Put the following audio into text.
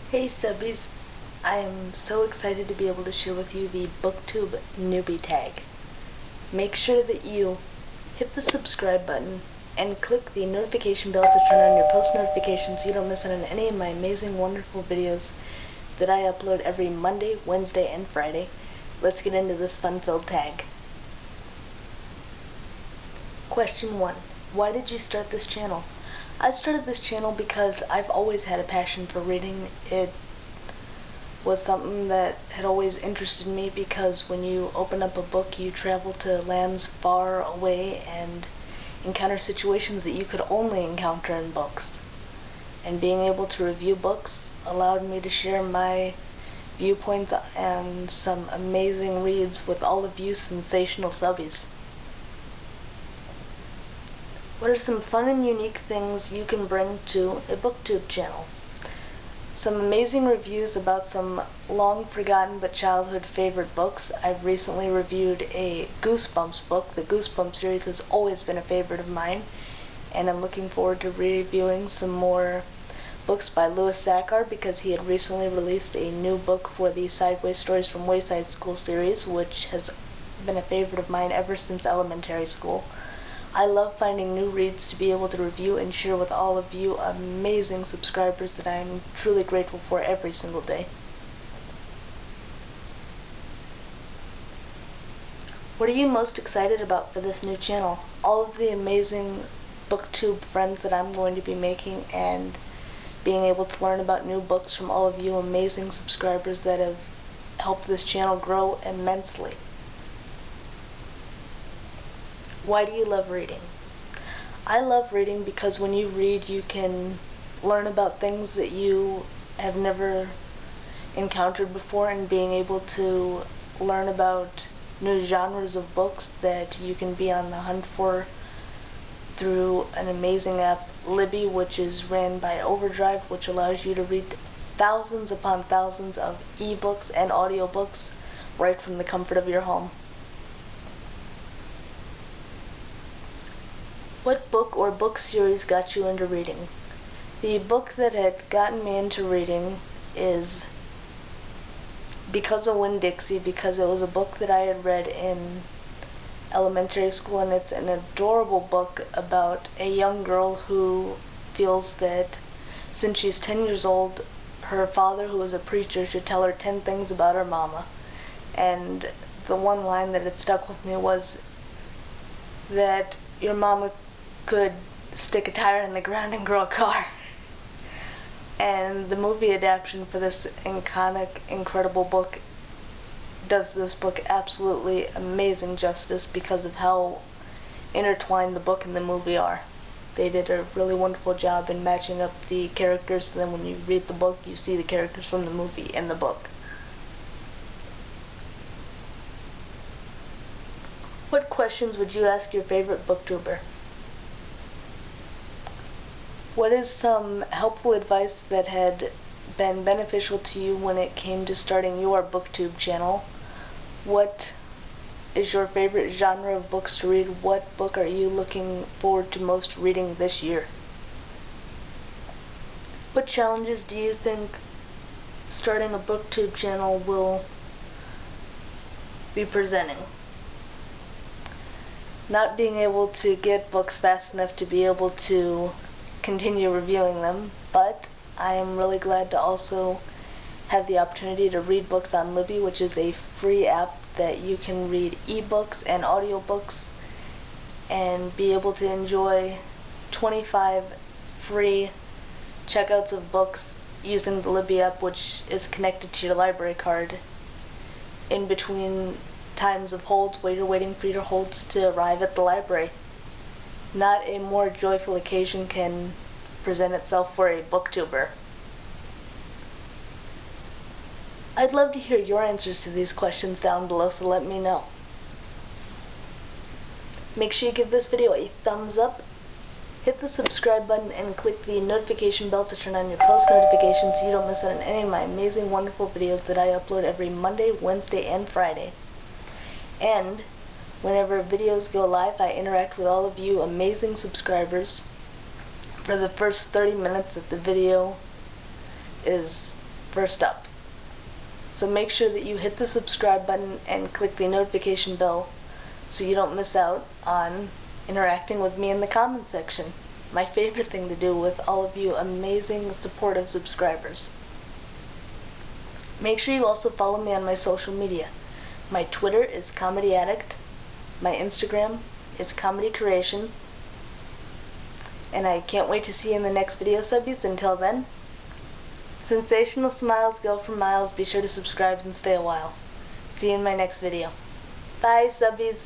Hey Subbies, I am so excited to be able to share with you the BOOKTUBE newbie tag. Make sure that you hit the subscribe button and click the notification bell to turn on your post notifications so you don't miss out on any of my amazing, wonderful videos that I upload every Monday, Wednesday, and Friday. Let's get into this fun-filled tag. Question 1. Why did you start this channel? I started this channel because I've always had a passion for reading. It was something that had always interested me because when you open up a book, you travel to lands far away and encounter situations that you could only encounter in books. And being able to review books allowed me to share my viewpoints and some amazing reads with all of you sensational subbies. What are some fun and unique things you can bring to a BOOKTUBE channel? Some amazing reviews about some long forgotten but childhood favorite books. I've recently reviewed a Goosebumps book. The Goosebumps series has always been a favorite of mine, and I'm looking forward to reviewing some more books by Louis Sachar because he had recently released a new book for the Sideways Stories from Wayside School series, which has been a favorite of mine ever since elementary school. I love finding new reads to be able to review and share with all of you amazing subscribers that I am truly grateful for every single day. What are you most excited about for this new channel? All of the amazing BOOKTUBE friends that I'm going to be making and being able to learn about new books from all of you amazing subscribers that have helped this channel grow immensely. Why do you love reading? I love reading because when you read, you can learn about things that you have never encountered before, and being able to learn about new genres of books that you can be on the hunt for through an amazing app, Libby, which is ran by Overdrive, which allows you to read thousands upon thousands of ebooks and audiobooks right from the comfort of your home. What book or book series got you into reading? The book that had gotten me into reading is Because of Winn-Dixie, because it was a book that I had read in elementary school, and it's an adorable book about a young girl who feels that since she's 10 years old, her father, who is a preacher, should tell her 10 things about her mama. And the one line that had stuck with me was that your mama could stick a tire in the ground and grow a car. And the movie adaptation for this iconic, incredible book does this book absolutely amazing justice because of how intertwined the book and the movie are. They did a really wonderful job in matching up the characters, and then when you read the book, you see the characters from the movie in the book. What questions would you ask your favorite booktuber? What is some helpful advice that had been beneficial to you when it came to starting your BOOKTUBE channel? What is your favorite genre of books to read? What book are you looking forward to most reading this year? What challenges do you think starting a BOOKTUBE channel will be presenting? Not being able to get books fast enough to be able to continue reviewing them, but I am really glad to also have the opportunity to read books on Libby, which is a free app that you can read ebooks and audiobooks and be able to enjoy 25 free checkouts of books using the Libby app, which is connected to your library card in between times of holds where you're waiting for your holds to arrive at the library. Not a more joyful occasion can present itself for a booktuber. I'd love to hear your answers to these questions down below, so let me know. Make sure you give this video a thumbs up, hit the subscribe button, and click the notification bell to turn on your post notifications so you don't miss out on any of my amazing, wonderful videos that I upload every Monday, Wednesday, and Friday. And whenever videos go live, I interact with all of you amazing subscribers for the first 30 minutes that the video is first up. So make sure that you hit the subscribe button and click the notification bell so you don't miss out on interacting with me in the comment section. My favorite thing to do with all of you amazing, supportive subscribers. Make sure you also follow me on my social media. My Twitter is Comedy Addict. My Instagram is Comedy Creation. And I can't wait to see you in the next video, subbies. Until then, sensational smiles go for miles. Be sure to subscribe and stay a while. See you in my next video. Bye, subbies.